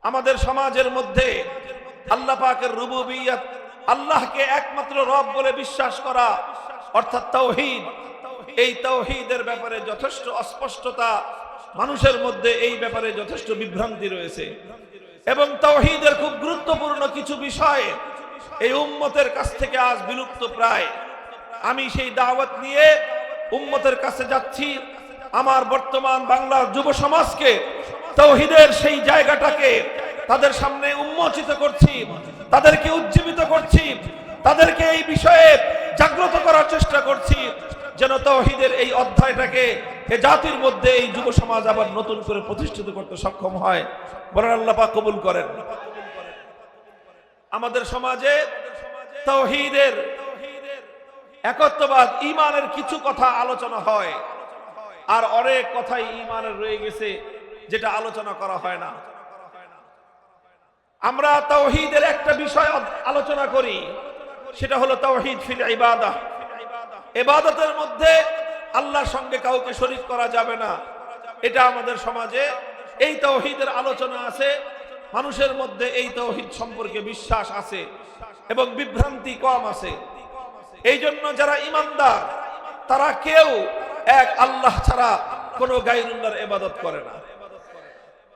আমাদের সমাজের মধ্যে আল্লাহ পাকের রুবুবিয়ত, আল্লাহকে একমাত্র রব বলে বিশ্বাস করা অর্থাৎ তাওহীদ, এই তাওহীদের ব্যাপারে যথেষ্ট অস্পষ্টতা, মানুষের মধ্যে এই ব্যাপারে যথেষ্ট বিভ্রান্তি রয়েছে। এবং তাওহীদের খুব গুরুত্বপূর্ণ কিছু বিষয় এই উম্মতের কাছ থেকে আজ বিলুপ্ত প্রায়। আমি সেই দাওয়াত নিয়ে উম্মতের কাছে যাচ্ছি। আমার বর্তমান বাংলার যুব সমাজকে তাওহীদের সেই জায়গাটাকে তাদের সামনে উন্মোচিত করছি, তাদেরকে উজ্জীবিত করছি, তাদেরকে এই বিষয়ে জাগ্রত করার চেষ্টা করছি, যেন তাওহীদের এই অধ্যায়টাকে এ জাতির মধ্যে এই যুব সমাজ আবার নতুন করে প্রতিষ্ঠিত করতে সক্ষম হয়। বলেন আল্লাহ পাক কবুল করেন। আমাদের সমাজে তাওহীদের, একত্ববাদ, ঈমানের কিছু কথা আলোচনা হয়, আর অনেক কথাই ঈমানের রয়ে গেছে যেটা আলোচনা করা হয় না। আমরা তাওহীদের একটা বিষয় আলোচনা করি, সেটা হলো তাওহীদ ফিল ইবাদাহ। ইবাদতের মধ্যে আল্লাহর সঙ্গে কাউকে শরীক করা যাবে না, এটা আমাদের সমাজে এই তাওহীদের আলোচনা আছে। মানুষের মধ্যে এই তাওহীদ সম্পর্কে বিশ্বাস আছে এবং বিভ্রান্তি কম আছে। এই জন্য যারা ঈমানদার তারা কেউ এক আল্লাহ ছাড়া কোনো গায়রুল্লাহর ইবাদত করে না।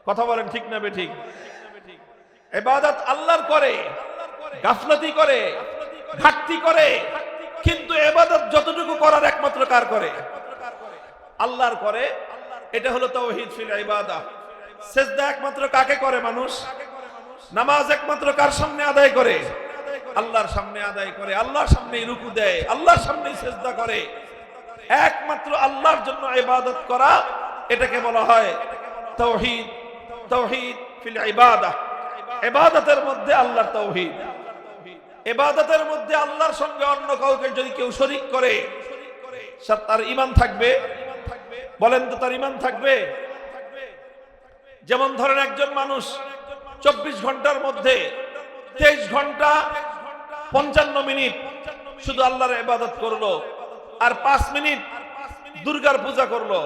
কথা বলেন ঠিক না বেঠিক? ইবাদত আল্লাহর করে, গাফলতি করে, ঘাটতি করে, কিন্তু ইবাদত যতটুকু করার একমাত্র কার করে? আল্লাহর করে। এটা হলো তাওহীদ ফিল ইবাদাহ। সিজদা একমাত্র কাকে করে মানুষ? নামাজ একমাত্র কার সামনে আদায় করে? আল্লাহর সামনে আদায় করে, আল্লাহর সামনেই রুকু দেয়, আল্লাহর সামনেই সিজদা করে। একমাত্র আল্লাহর জন্য ইবাদত করা, এটাকে বলা হয় তাওহীদ। তাওহীদ ফিল ইবাদাহ। ইবাদতের মধ্যে আল্লাহর তাওহীদ। ইবাদতের মধ্যে আল্লাহর সঙ্গে অন্য কাউকে যদি কেউ শরীক করে, তার ঈমান থাকবে? বলেন তো, তার ঈমান থাকবে? যেমন ধরেন একজন মানুষ 24 ঘন্টার মধ্যে 23 ঘন্টা 55 মিনিট শুধু আল্লাহর ইবাদত করলো, আর 5 মিনিট দুর্গার পূজা করলো,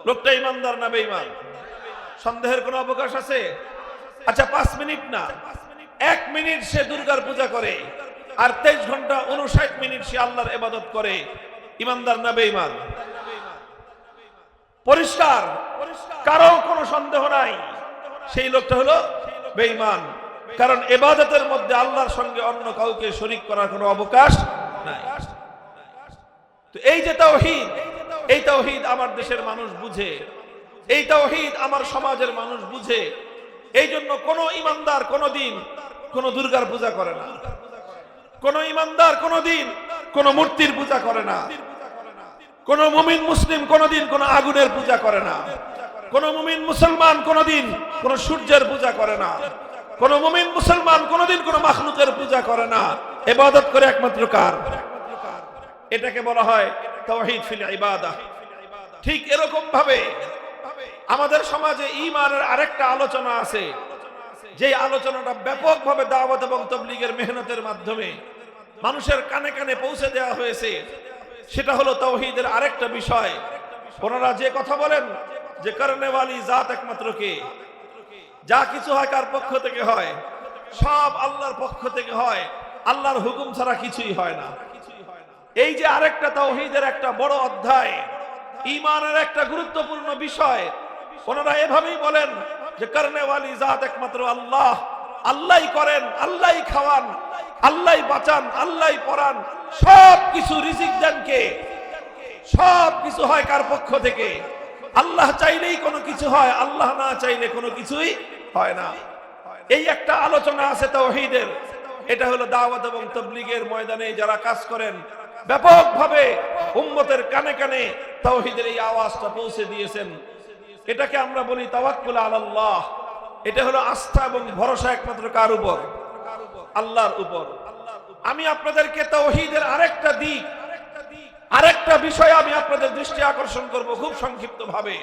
লোকটা ঈমানদার না বেঈমান? সন্দেহের কোনো অবকাশ আছে? আচ্ছা, 5 মিনিট না, 1 মিনিট সে দুর্গার পূজা করে, আর 23 ঘন্টা 59 মিনিট সে আল্লাহর ইবাদত করে, ঈমানদার না বেঈমান? পরিষ্কার, কারো কোনো সন্দেহ নাই, সেই লোকটা হলো বেঈমান। কারণ ইবাদতের মধ্যে আল্লাহর সঙ্গে অন্য কাউকে শরীক করার কোনো অবকাশ নাই। তো এই যে তাওহীদ, এই তাওহীদ আমার দেশের মানুষ বুঝে, এই তাওহীদ আমার সমাজের মানুষ বুঝে। এই জন্য কোন ঈমানদার কোনদিন কোন দুর্গার পূজা করে না, কোন ঈমানদার কোনদিন কোন মূর্তির পূজা করে না, কোন মুমিন মুসলিম কোনদিন কোন আগুনের পূজা করে না, কোন মুমিন মুসলমান কোনদিন কোন সূর্যের পূজা করে না, কোন মুমিন মুসলমান কোনদিন কোন মাখলুকের পূজা করে না। ইবাদত করে একমাত্র কার? এটাকে বলা হয় তাওহীদ ফিল ইবাদাহ। ঠিক এরকম ভাবে আমাদের সমাজে ঈমানের আরেকটা আলোচনা আছে, যে আলোচনাটা ব্যাপকভাবে দাওয়াত এবং তাবলীগের মেহনতের মাধ্যমে মানুষের কানে কানে পৌঁছে দেওয়া হয়েছে। সেটা হলো তাওহীদের আরেকটা বিষয়। ওনারা যে কথা বলেন যে করনেওয়ালি জাত একমাত্র কে, যা কিছু হয় কার পক্ষ থেকে হয়? সব আল্লাহর পক্ষ থেকে হয়, আল্লাহর হুকুম ছাড়া কিছুই হয় না। এই যে আরেকটা তাওহীদের একটা বড় অধ্যায়, ঈমানের একটা গুরুত্বপূর্ণ বিষয়, ওনারা এভাবেই বলেন যে করনেওয়ালি জাত একমাত্র আল্লাহ। আল্লাহই করেন, আল্লাহই খাওয়ান, আল্লাহই বাঁচান, আল্লাহই পড়ান, সব কিছু রিজিক দেন কে? সব কিছু হয় কার পক্ষ থেকে? আল্লাহ চাইলেই কোনো কিছু হয়, আল্লাহ না চাইলে কোনো কিছুই হয় না। এই একটা আলোচনা আছে তাওহীদের। এটা হলো দাওয়াত এবং তাবলীগের ময়দানে যারা কাজ করেন, ব্যাপকভাবে উম্মতের কানে কানে তাওহীদের এই আওয়াজটা পৌঁছে দিয়েছেন। এটাকে আমরা বলি তাওয়াক্কুল আলাল্লাহ। এটা হলো আস্থা এবং ভরসা একমাত্র কার উপর? আল্লাহর উপর। আমি আপনাদেরকে তাওহীদের আরেকটা দিক, আরেকটা বিষয় আমি আপনাদের দৃষ্টি আকর্ষণ করব খুব সংক্ষিপ্ত ভাবে।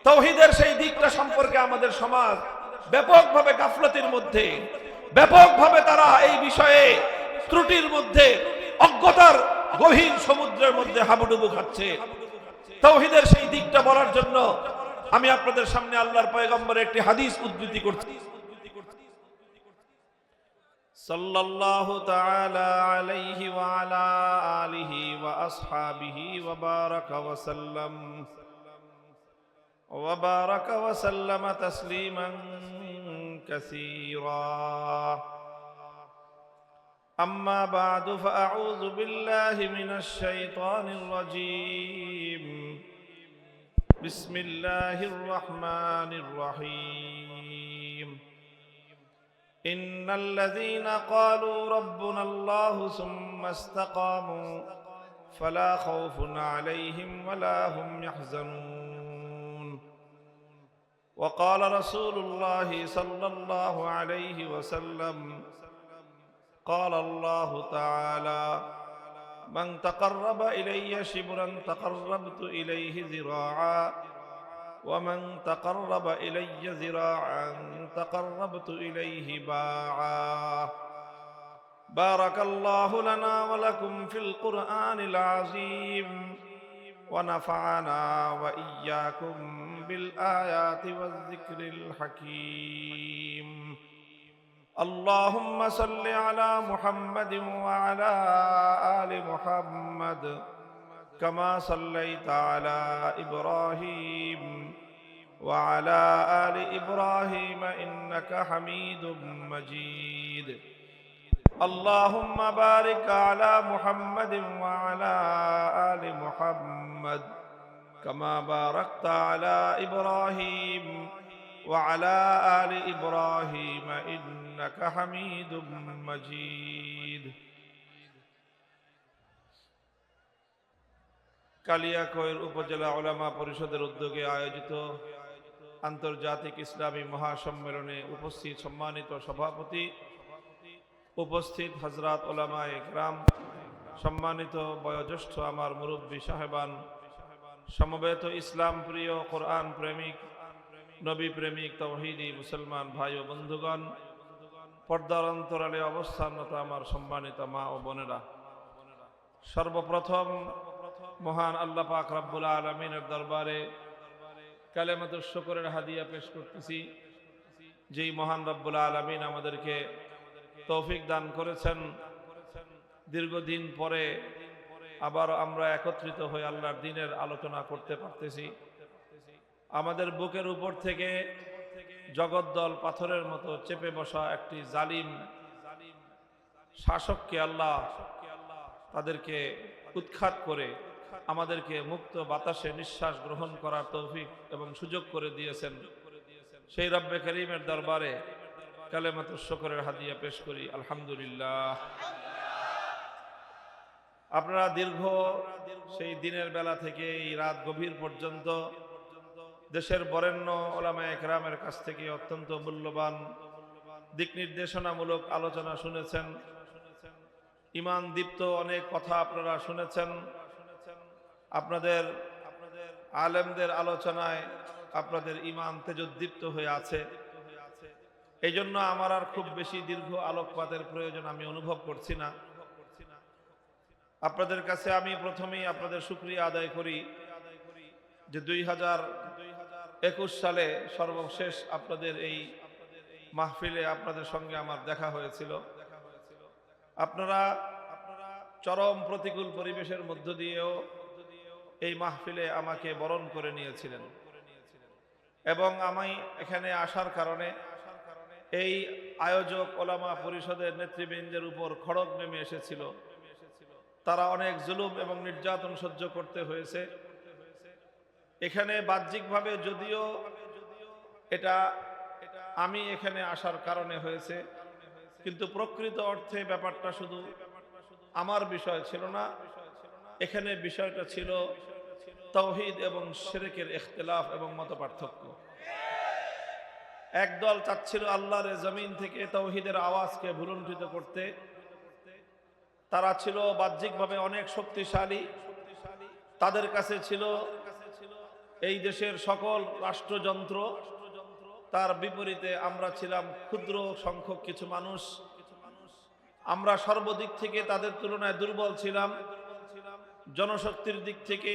তাওহীদের সেই দিকটা সম্পর্কে আমাদের সমাজ ব্যাপকভাবে গাফলতির মধ্যে, ব্যাপকভাবে তারা এই বিষয়ে ত্রুটির মধ্যে, অজ্ঞতার গভীর সমুদ্রের মধ্যে হাবুডুবু খাচ্ছে। তাওহীদের সেই দিকটা বলার জন্য আমি আপনাদের সামনে আল্লাহর পয়গম্বরের একটি হাদিস উদ্ধৃতি করছি। সাল্লাল্লাহু তাআলা আলাইহি ওয়া আলা আলিহি ওয়া আসহাবিহি ওয়া বারাকা ওয়া সাল্লাম তাসলিমান কাসীরা। أما بعد فأعوذ بالله من الشيطان الرجيم. بسم الله الرحمن الرحيم. إن الذين قالوا ربنا الله ثم استقاموا فلا خوف عليهم ولا هم يحزنون. وقال رسول الله صلى الله عليه وسلم: قال الله تعالى: من تقرب إلي شبرا تقربت إليه ذراعا ومن تقرب إلي ذراعا تقربت إليه باعا. بارك الله لنا ولكم في القرآن العظيم ونفعنا وإياكم بالآيات والذكر الحكيم. اللهم صل على محمد وعلى آل محمد كما صليت على إبراهيم وعلى آل إبراهيم إنك حميد مجيد. اللهم بارك على محمد وعلى آل محمد كما باركت على إبراهيم وعلى آل إبراهيم إنك حميد مجيد. কালিয়াকৈর উপজেলা উলামা পরিষদের উদ্যোগে আয়োজিত আন্তর্জাতিক ইসলামী মহাসম্মেলনে উপস্থিত সম্মানিত সভাপতি, উপস্থিত হযরত উলামায়ে কেরাম, সম্মানিত বয়োজ্যেষ্ঠ আমার মুরব্বী সাহেবান, সমবেত ইসলাম প্রিয়, কোরআন প্রেমিক, নবী প্রেমিক, তাওহীদি মুসলমান ভাই ও বন্ধুগণ, পর্দার অন্তরালে অবস্থানরত আমার সম্মানিত মা ও বোনেরা, সর্বপ্রথম মহান আল্লাহ পাক রব্বুল আলামিনের দরবারে কালেমাতুশ শুকরের হাদিয়া পেশ করতেছি। যেই মহান রব্বুল আলামিন আমাদেরকে তৌফিক দান করেছেন, দীর্ঘদিন পরে আবার আমরা একত্রিত হয়ে আল্লাহর দ্বীনের আলোচনা করতে পারতেছি। আমাদের বুকের উপর থেকে জগদ্দল পাথরের মতো চেপে বসা একটি জালিম শাসককে আল্লাহ তাদেরকে উৎখাত করে আমাদেরকে মুক্ত বাতাসে নিঃশ্বাস গ্রহণ করার তৌফিক এবং সুযোগ করে দিয়েছেন। সেই রব্বে করিমের দরবারে কালেমাতুশ শুকরের হাদিয়া পেশ করি, আলহামদুলিল্লাহ। আপনারা দীর্ঘ সেই দিনের বেলা থেকে এই রাত গভীর পর্যন্ত দেশের বরেণ্য উলামায়ে কেরামের কাছ থেকে অত্যন্ত মূল্যবান দিক নির্দেশনামূলক আলোচনা শুনেছেন। ঈমান দীপ্ত অনেক কথা আপনারা শুনেছেন। আপনাদের আলেমদের আলোচনায় আপনাদের ঈমান তেজোদ্দীপ্ত হয়ে আছে। এই জন্য আমার আর খুব বেশি দীর্ঘ আলোকপাতের প্রয়োজন আমি অনুভব করছি না। আপনাদের কাছে আমি প্রথমেই আপনাদের শুকরিয়া আদায় করি যে 2021 সালে সর্বশেষ আপনাদের এই মাহফিলে আপনাদের সঙ্গে আমার দেখা হয়েছিল। আপনারা চরম প্রতিকূল পরিবেশের মধ্য দিয়েও এই মাহফিলে আমাকে বরণ করে নিয়েছিলেন এবং আমি এখানে আসার কারণে এই আয়োজক ওলামা পরিষদের নেতৃবৃন্দের উপর খড়গ নেমে এসেছিল। তারা অনেক জুলুম এবং নির্যাতন সহ্য করতে হয়েছে। এখানে বাহ্যিকভাবে যদিও এটা আমি এখানে আসার কারণে হয়েছে, কিন্তু প্রকৃত অর্থে ব্যাপারটা শুধু আমার বিষয় ছিল না। এখানে বিষয়টা ছিল তাওহীদ এবং শিরকের ইখতিলাফ এবং মতপার্থক্য। একদল চাচ্ছিল আল্লাহর জমিন থেকে তাওহীদের আওয়াজকে ভুলুণ্ঠিত করতে। তারা ছিল বাহ্যিকভাবে অনেক শক্তিশালী, তাদের কাছে ছিল এই দেশের সকল রাষ্ট্রযন্ত্র। তার বিপরীতে আমরা ছিলাম ক্ষুদ্র সংখ্যক কিছু মানুষ। আমরা সর্বদিক থেকে তাদের তুলনায় দুর্বল ছিলাম, জনশক্তির দিক থেকে,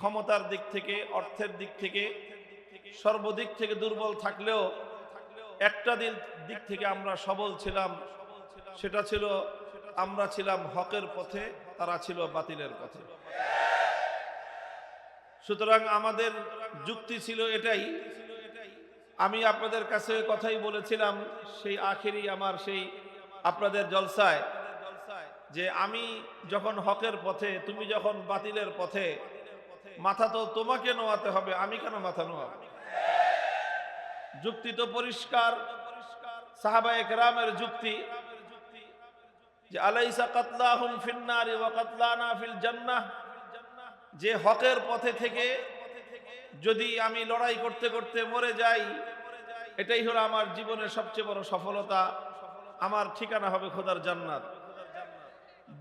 ক্ষমতার দিক থেকে, অর্থের দিক থেকে, সর্বদিক থেকে দুর্বল থাকলেও একটা দিক থেকে আমরা সবল ছিলাম, সেটা ছিল আমরা ছিলাম হকের পথে, তারা ছিল বাতিলের পথে। সুতরাং আমাদের যুক্তি ছিল এটাই। আমি আপনাদের কাছে কথাই বলেছিলাম সেই আখেরি আমার সেই আপনাদের জলসায়, যে আমি যখন হকের পথে, তুমি যখন বাতিলের পথে, মাথা তো তোমাকে নোয়াতে হবে, আমি কেন মাথা নোয়াব? যুক্তি তো পরিষ্কার। সাহাবায়ে কেরামের যুক্তি যে আলাইসা কাতলাহুম ফিন্নারি ওয়া কাতলানা ফিল জান্নাহ, যে হকের পথে থেকে যদি আমি লড়াই করতে করতে মরে যাই, এটাই হলো আমার জীবনের সবচেয়ে বড় সফলতা, আমার ঠিকানা হবে খোদার জান্নাত।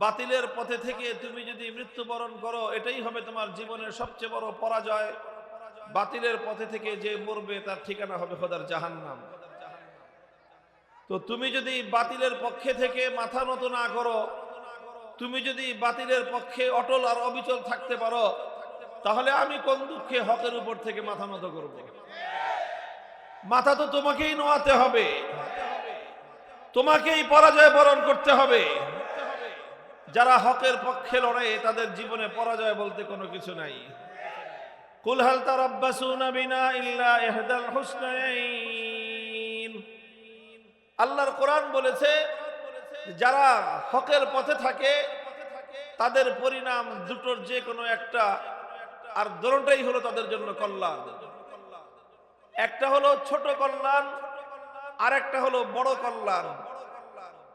বাতিলের পথে থেকে তুমি যদি মৃত্যুবরণ করো, এটাই হবে তোমার জীবনের সবচেয়ে বড় পরাজয়। বাতিলের পথে থেকে যে মরবে তার ঠিকানা হবে খোদার জাহান্নাম। তো তুমি যদি বাতিলের পক্ষে থেকে মাথা নত না করো, তুমি যদি বাতিলের পক্ষে অটল আর অবিচল থাকতে পারো, তাহলে আমি কোন দুঃখে হকের উপর থেকে মাথা নত করব? মাথা তো তোমাকেই নোয়াতে হবে, তোমাকেই পরাজয় বরণ করতে হবে। যারা হকের পক্ষে লড়ে তাদের জীবনে পরাজয় বলতে কোনো কিছু নাই। কুল হাল তারাব্বাসুনা বিনা ইল্লা ইহদাল হুসনাইন। আল্লাহর কোরআন বলেছে যারা হকের পথে থাকে তাদের পরিণাম দুটোর যে কোনো একটা, আর দুটোটাই হলো তাদের জন্য কল্যাণ। একটা হলো ছোট কল্যাণ, আর একটা হলো বড় কল্যাণ।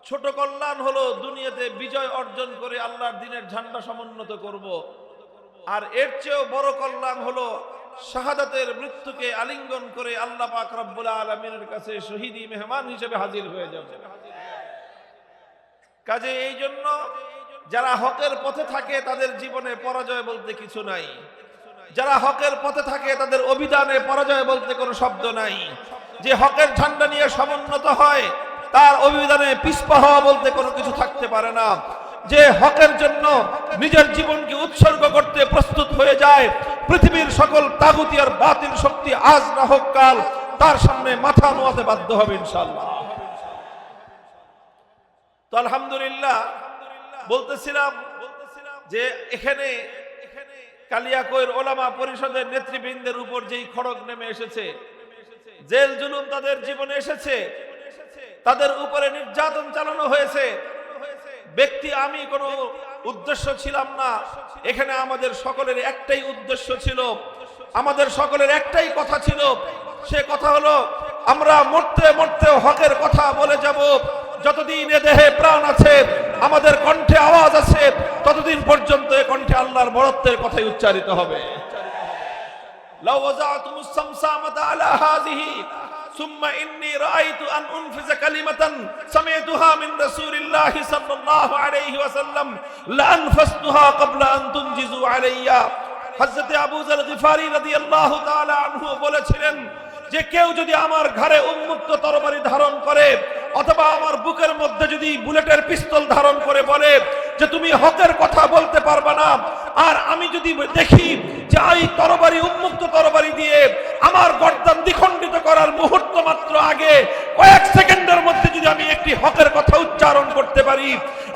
ছোট কল্যাণ হলো দুনিয়াতে বিজয় অর্জন করে আল্লাহর দ্বীনের ঝান্ডা সমুন্নত করব, আর এর চেয়েও বড় কল্যাণ হলো শাহাদাতের মৃত্যুকে আলিঙ্গন করে আল্লাহ পাক রব্বুল আলামিনের কাছে শহীদি মেহমান হিসেবে হাজির হয়ে যাবে। কাজে এই জন্য যারা হকের পথে থাকে তাদের জীবনে পরাজয় বলতে কিছু নাই। যারা হকের পথে থাকে তাদের অভিধানে পরাজয় বলতে কোনো শব্দ নাই। যে হকের ঝান্ডা নিয়ে সমুন্নত হয় তার অভিধানে পিছপা হওয়া বলতে কোনো কিছু থাকতে পারে না। যে হকের জন্য নিজের জীবনকে উৎসর্গ করতে প্রস্তুত হয়ে যায়, পৃথিবীর সকল তাগুতি আর বাতিল শক্তি আজ না হোক কাল তার সামনে মাথা নোয়াতে বাধ্য হবে ইনশাআল্লাহ। তো আলহামদুলিল্লাহ বলতেছিলাম যে এখানে কালিয়াকৈর ওলামা পরিষদের নেতৃবৃন্দের উপর যেই খড়গ নেমে এসেছে, জেল জুলুম তাদের জীবনে এসেছে, তাদের উপরে নির্যাতন চালানো হয়েছে। ব্যক্তি আমি কোনো উদ্দেশ্য ছিলাম না, এখানে আমাদের সকলের একটাই উদ্দেশ্য ছিল, আমাদের সকলের একটাই কথা ছিল। সে কথা হলো আমরা মরতে মরতে হকের কথা বলে যাব। যতদিন এ দেহে প্রাণ আছে, আমাদের কণ্ঠে আওয়াজ আছে, ততদিন পর্যন্ত এ কণ্ঠে আল্লাহর বড়ত্বের কথাই উচ্চারিত হবে। লাউ ওয়াজাতুমুস সামসামাতা আলা হাযিহি সুম্মা ইন্নী রাআইতু আন উনফিযা কালিমাতান সামি'তুহা মিন রাসূলিল্লাহি সাল্লাল্লাহু আলাইহি ওয়াসাল্লাম লা আনফাসতুহা ক্বাবলা আন তুনজিজু আলাইয়া। হযরত আবু যর গিফারি রাদিয়াল্লাহু তাআলা আনহু বলেছিলেন যে কেউ যদি আমার ঘাড়ে উন্মুক্ত তরবারি ধারণ করে অথবা আমার বুকের মধ্যে যদি বুলেটের পিস্তল ধারণ করে বলে যে তুমি হকের কথা বলতে পারবে না, আর আমি যদি দেখি যে এই তরবারি উন্মুক্ত তরবারি দিয়ে আমার গর্দান দ্বিখণ্ডিত করার মুহূর্ত মাত্র আগে কয়েক সেকেন্ডের মধ্যে যদি আমি একটি হকের কথা উচ্চারণ করতে পারি,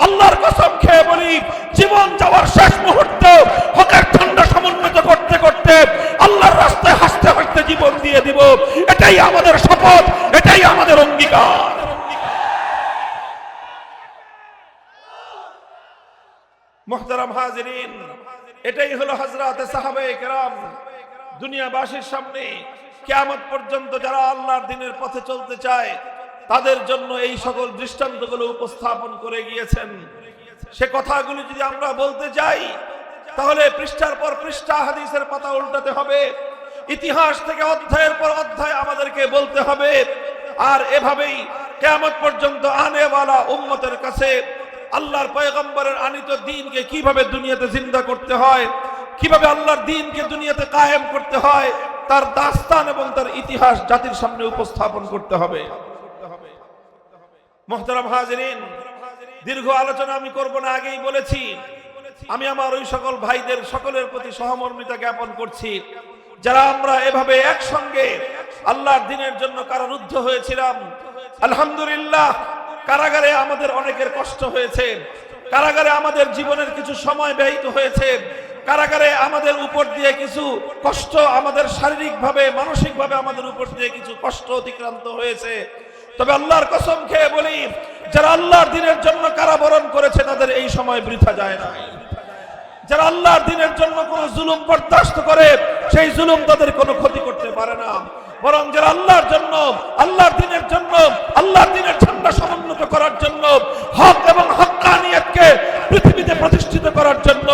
আল্লাহর কসম খেয়ে বলি জীবন যাওয়ার শেষ মুহূর্তে হকের ঝান্ডা সমুন্নত করতে করতে আল্লাহর রাস্তায় হাসতে হাসতে জীবন দিয়ে দিব। এটাই আমাদের শপথ, এটাই আমাদের অঙ্গীকার। মুহতারাম হাজিরিন, এটাই হলো হযরতে সাহাবায়ে কেরাম দুনিয়াবাসীর সামনে কিয়ামত পর্যন্ত যারা আল্লাহর দ্বীনের পথে চলতে চায় তাদের জন্য এই সকল দৃষ্টান্তগুলো উপস্থাপন করে গিয়েছেন। সে কথাগুলো যদি আমরা বলতে যাই তাহলে পৃষ্ঠার পর পৃষ্ঠা হাদিসের পাতা উল্টাতে হবে, ইতিহাস থেকে অধ্যায়ের পর অধ্যায় আমাদেরকে বলতে হবে। আর এভাবেই কিয়ামত পর্যন্ত আনেওয়ালা উম্মতের কাছে আল্লাহর পয়গম্বরের আনিত দ্বীনকে কিভাবে দুনিয়াতে জিন্দা করতে হয়, কিভাবে আল্লাহর দ্বীনকে দুনিয়াতে কায়েম করতে হয়, তার দাস্তান এবং তার ইতিহাস জাতির সামনে উপস্থাপন করতে হবে। মুহতারাম হাজিরিন, দীর্ঘ আলোচনা আমি করব না, আগেই বলেছি আমি আমার ওই সকল ভাইদের সকলের প্রতি সহমর্মিতা জ্ঞাপন করছি। যারা আমরা এভাবে একসঙ্গে আল্লাহর দ্বীনের জন্য কারারুদ্ধ হয়েছিলাম, আলহামদুলিল্লাহ কারাগারে আমাদের অনেকের কষ্ট হয়েছে, কারাগারে আমাদের জীবনের কিছু সময় ব্যয়িত হয়েছে, কারাগারে আমাদের উপর দিয়ে কিছু কষ্ট, আমাদের শারীরিকভাবে মানসিকভাবে আমাদের উপর দিয়ে কিছু কষ্ট অতিক্রান্ত হয়েছে। তবে আল্লাহর কসম খেয়ে বলি, যারা আল্লাহর দ্বীনের জন্য কারাবরণ করেছে তাদের এই সময় বৃথা যায় না। যারা আল্লাহর দ্বীনের জন্য কোনো জুলুম বরদাস্ত করে সেই জুলুম তাদের কোনো ক্ষতি করতে পারে না, বরং যারা আল্লাহর জন্য, আল্লাহর দ্বীনের জন্য, আল্লাহর দ্বীনের ঝান্ডা সমুন্নত করার জন্য, হক এবং হক্কানিয়তকে পৃথিবীতে প্রতিষ্ঠিত করার জন্য,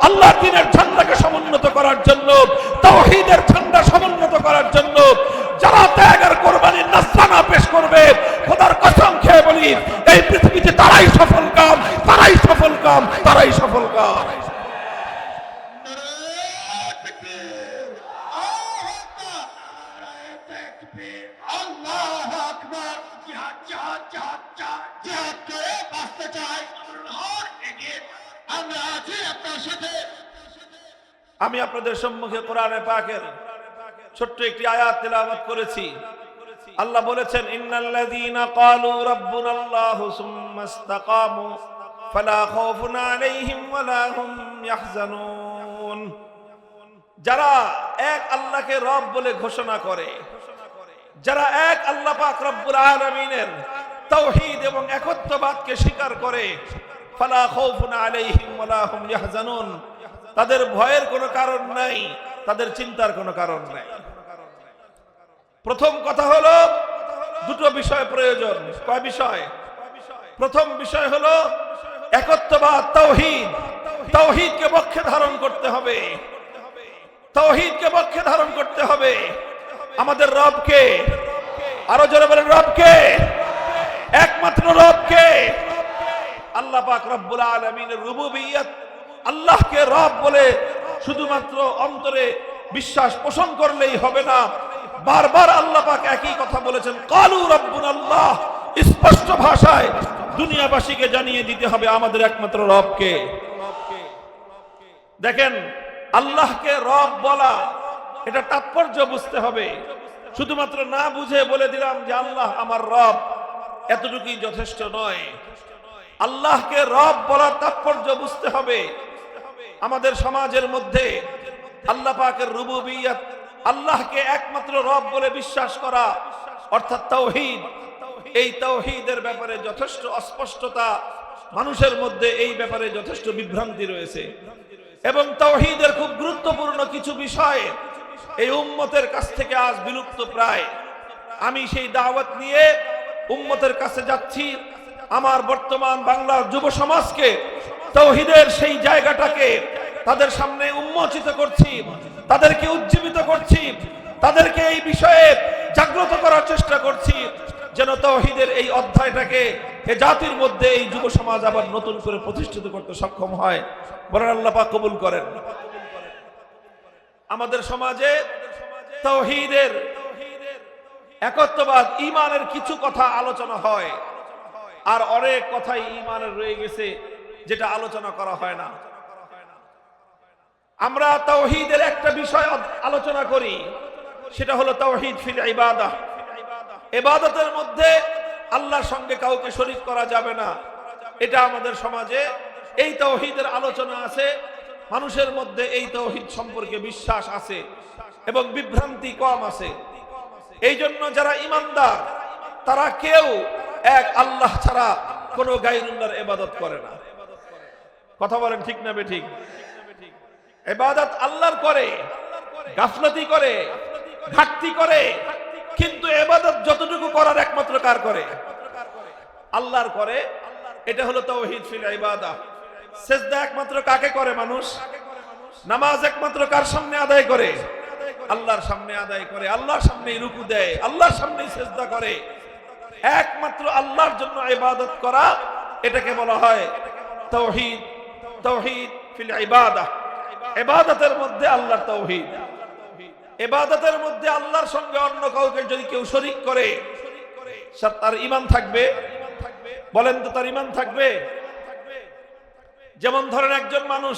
আল্লাহর দ্বীনের ঝান্ডাকে সমুন্নত করার জন্য, তাওহীদের ঝান্ডা সমুন্নত করার জন্য যারা ত্যাগ আর কোরবানির নজরানা পেশ করবে, খোদার কসম খেয়ে বলি এই পৃথিবীতে তারাই সফল কাম, তারাই সফল কাম, তারাই সফল কাম। আমি আপনাদের সম্মুখে কোরআনে পাকের ছোট্ট একটি আয়াত তেলাওয়াত করেছি। আল্লাহ বলেছেন, ইন্নাল্লাযীনা ক্বালু রাব্বুনাল্লাহু সুম্মা ইসতাকামু ফালা খাউফুন আলাইহিম ওয়ালা হুম ইয়াহজানুন। যারা এক আল্লাহকে রব বলে ঘোষণা করে, যারা এক আল্লাহ পাক রব্বুল আলামিনের তাওহীদ এবং একত্ববাদকে স্বীকার করে, ফালা খাউফুন আলাইহিম ওয়ালা হুম ইয়াহজানুন, তাদের ভয়ের কোনো কারণ নাই, তাদের চিন্তার কোনো কারণ নাই। প্রথম কথা হলো দুটো বিষয় প্রয়োজন। কয় বিষয়? প্রথম বিষয় হলো একত্ববাদ, তাওহীদ। তাওহীদকে পক্ষে ধারণ করতে হবে, তাওহীদকে পক্ষে ধারণ করতে হবে। আমাদের রবকে, আরো জোরে বলেন রবকে, একমাত্র রবকে, আল্লাহ পাক রব্বুল আলামিনের রুবুবিয়্যত, আল্লাহকে রব বলে শুধুমাত্র অন্তরে বিশ্বাস পোষণ করলেই হবে না, বারবার আল্লাহ পাক একই কথা বলেছেন, ক্বালু রাব্বুনাল্লাহ। স্পষ্ট ভাষায় দুনিয়াবাসীকে জানিয়ে দিতে হবে আমাদের একমাত্র রবকে। দেখেন, আল্লাহকে রব বলা, এটা তাৎপর্য বুঝতে হবে। শুধুমাত্র না বুঝে বলে দিলাম যে আল্লাহ আমার রব, এতটুকুই যথেষ্ট নয়। আল্লাহকে রব বলার তাৎপর্য বুঝতে হবে। আমাদের সমাজের মধ্যে আল্লাহ পাকের রুবুবিয়্যত, আল্লাহকে একমাত্র রব বলে বিশ্বাস করা অর্থাৎ তাওহীদ, এই তাওহীদের ব্যাপারে যথেষ্ট অস্পষ্টতা, মানুষের মধ্যে এই ব্যাপারে যথেষ্ট বিভ্রান্তি রয়েছে। এবং তাওহীদের খুব গুরুত্বপূর্ণ কিছু বিষয় এই উম্মতের কাছ থেকে আজ বিলুপ্ত প্রায়। আমি সেই দাওয়াত নিয়ে উম্মতের কাছে যাচ্ছি। আমার বর্তমান বাংলার যুব সমাজকে তাওহীদের সেই জায়গাটাকে তাদের সামনে উন্মোচিত করছি, তাদেরকে উজ্জীবিত করছি, তাদেরকে এই বিষয়ে জাগ্রত করার চেষ্টা করছি, যেন তাওহীদের এই অধ্যায়টাকে এ জাতির মধ্যে এই যুব সমাজ আবার নতুন করে প্রতিষ্ঠিত করতে সক্ষম হয়। বলেন আল্লাহ পাক কবুল করেন। আমাদের সমাজে তাওহীদের, একত্ববাদ, ঈমানের কিছু কথা আলোচনা হয়, আর অনেক কথাই ঈমানের রয়ে গেছে যেটা আলোচনা করা হয় না। আমরা তাওহীদের একটা বিষয় আলোচনা করি, সেটা হলো তাওহীদ ফিল ইবাদাহ। ইবাদতের মধ্যে আল্লাহর সঙ্গে কাউকে শরীক করা যাবে না, এটা আমাদের সমাজে এই তাওহীদের আলোচনা আছে। মানুষের মধ্যে এই তাওহীদ সম্পর্কে বিশ্বাস আছে এবং বিভ্রান্তি কম আছে। এই জন্য যারা ঈমানদার তারা কেউ এক আল্লাহ ছাড়া কোনো গায়রুল্লাহর ইবাদত করে না। কথা বলেন ঠিক না বেঠিক? ইবাদত আল্লাহর করে, গাফলতি করে, ঘাটতি করে, কিন্তু ইবাদত যতটুকু করার একমাত্র কার করে? আল্লাহর করে। এটা হলো তাওহীদ ফিল ইবাদাহ। সিজদা একমাত্র কাকে করে মানুষ? নামাজ একমাত্র কার সামনে আদায় করে? আল্লাহর সামনে আদায় করে, আল্লাহর সামনেই রুকু দেয়, আল্লাহর সামনেই সিজদা করে। একমাত্র আল্লাহর জন্য ইবাদত করা, এটাকে বলা হয় তাওহীদ। তাওহীদ ফিল ইবাদাহ। ইবাদতের মধ্যে আল্লাহর তাওহীদ। ইবাদতের মধ্যে আল্লাহর সঙ্গে অন্য কাউকে যদি কেউ শরীক করে, তার ঈমান থাকবে? বলেন তো, তার ঈমান থাকবে? যেমন ধরেন একজন মানুষ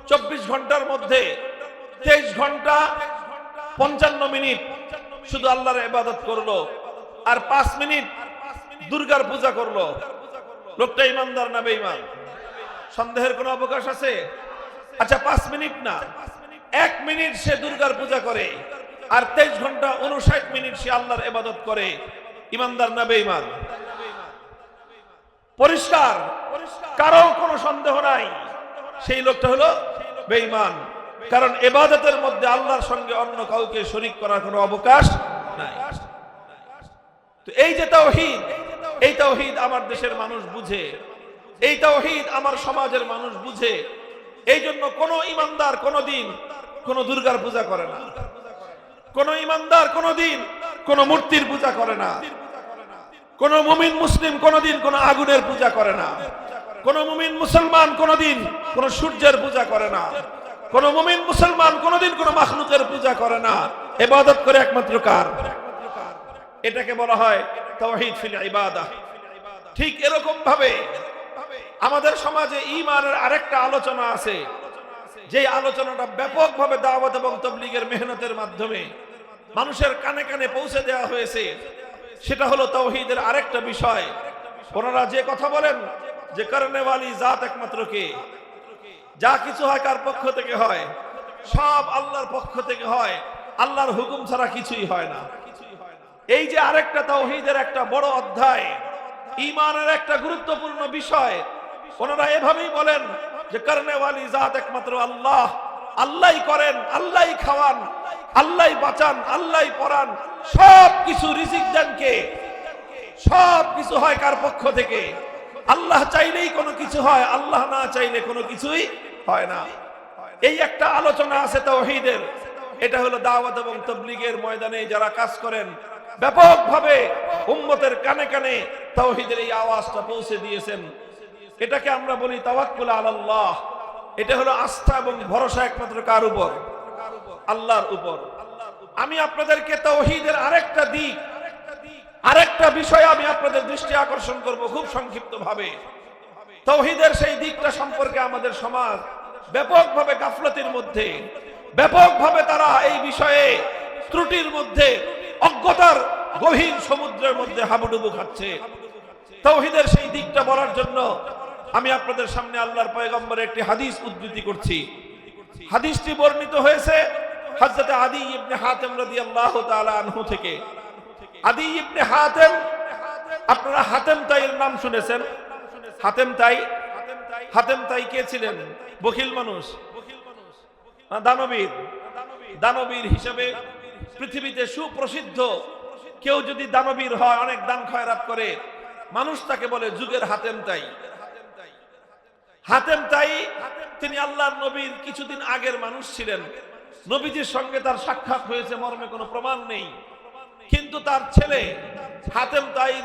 24 ঘন্টার মধ্যে 23 ঘন্টা 55 মিনিট শুধু আল্লাহর ইবাদত করলো আর 5 মিনিট দুর্গার পূজা করলো, লোকটা ইমানদার না বেঈমান? সন্দেহের কোনো অবকাশ আছে? আচ্ছা 5 মিনিট না, 1 মিনিট সে দুর্গার পূজা করে আর 23 ঘন্টা 59 মিনিট সে আল্লাহর ইবাদত করে, ইমানদার না বেঈমান? পরিষ্কার, কারো কোনো সন্দেহ নাই সেই লোকটা হলো বেঈমান। কারণ ইবাদতের মধ্যে আল্লাহর সঙ্গে অন্য কাউকে শরীক করার কোনো অবকাশ নাই। তো এই যে তাওহীদ, এই তাওহীদ আমার দেশের মানুষ বুঝে, এই তাওহীদ আমার সমাজের মানুষ বুঝে। এই জন্য কোন ইমানদার কোনদিন কোন দুর্গার পূজা করে না, কোন ইমানদার কোনদিন কোন মূর্তির পূজা করে না, কোন মুমিন মুসলিম কোনদিন কোন আগুনের পূজা করে না, কোন মুমিন মুসলমান কোনদিন কোন সূর্যের পূজা করে না, কোন মুমিন মুসলমান কোনদিন কোন মাখলুকের পূজা করে না, ইবাদত করে একমাত্র কার? এটাকে বলা হয় তাওহীদ ফিল ইবাদাহ। ঠিক এরকম ভাবে আমাদের সমাজে ঈমানের আরেকটা আলোচনা আছে, যে আলোচনাটা ব্যাপকভাবে দাওয়াত এবং তাবলীগের মেহনতের মাধ্যমে মানুষের কানে কানে পৌঁছে দেওয়া হয়েছে। সেটা হলো তাওহীদের আরেকটা বিষয়। ওনারা যে কথা বলেন যে করনেওয়ালি জাত একমাত্র কে, যা কিছু হয় কার পক্ষ থেকে হয়? সব আল্লাহর পক্ষ থেকে হয়, আল্লাহর হুকুম ছাড়া কিছুই হয় না। এই যে আরেকটা তাওহীদের একটা বড় অধ্যায়, ঈমানের একটা গুরুত্বপূর্ণ বিষয়, ওনারা এভাবেই বলেন যে করনেওয়ালি জাত একমাত্র আল্লাহ, আল্লাহই করেন, আল্লাহই খাওয়ান, আল্লাহই বাঁচান, আল্লাহই পড়ান, সব কিছু রিজিক দেন কে? সব কিছু হয় কার পক্ষ থেকে? আল্লাহ চাইলেই কোনো কিছু হয়, আল্লাহ না চাইলে কোনো কিছুই হয় না। এই একটা আলোচনা আছে তাওহীদের। এটা হলো দাওয়াত এবং তাবলীগের ময়দানে যারা কাজ করেন, ব্যাপকভাবে উম্মতের কানে কানে তাওহীদের এই আওয়াজটা পৌঁছে দিয়েছেন। এটাকে আমরা বলি তাওয়াক্কুল আলাল্লাহ। এটা হলো আস্থা এবং ভরসা একমাত্র কার উপর? আল্লাহর উপর। আমি আপনাদেরকে তাওহীদের আরেকটা দিক, আরেকটা বিষয় আমি আপনাদের দৃষ্টি আকর্ষণ করব খুব সংক্ষিপ্ত ভাবে। তাওহীদের সেই দিকটা সম্পর্কে আমাদের সমাজ ব্যাপকভাবে গাফলতির মধ্যে, ব্যাপকভাবে তারা এই বিষয়ে ত্রুটির মধ্যে, অজ্ঞতার গভীর সমুদ্রের মধ্যে হাবুডুবু খাচ্ছে। তাওহীদের সেই দিকটা বলার জন্য আমি আপনাদের সামনে আল্লাহর পয়গম্বরের একটি হাদিস উদ্ধৃতি করছি। হাদিসটি বর্ণিত হয়েছে হযরত আদী ইবনে হাতেম রাদিয়াল্লাহু তাআলা আনহু থেকে। আদী ইবনে হাতেম, আপনারা হাতেম তাইয়ের নাম শুনেছেন? হাতেম তাই, হাতেম তাই কে ছিলেন? বখিল মানুষ, দানবীর। দানবীর হিসেবে পৃথিবীতে সুপ্রসিদ্ধ। কেউ যদি দানবীর হয়, অনেক দান খয়রাত করে, মানুষ তাকে বলে যুগের হাতেম তাই। হাতেম তাই তিনি আল্লাহর নবীর কিছুদিন আগের মানুষ ছিলেন। নবীজির সঙ্গে তার সাক্ষাৎ হয়েছে, মর্মে কোনো প্রমাণ নেই। কিন্তু তার ছেলে হাতেম তাই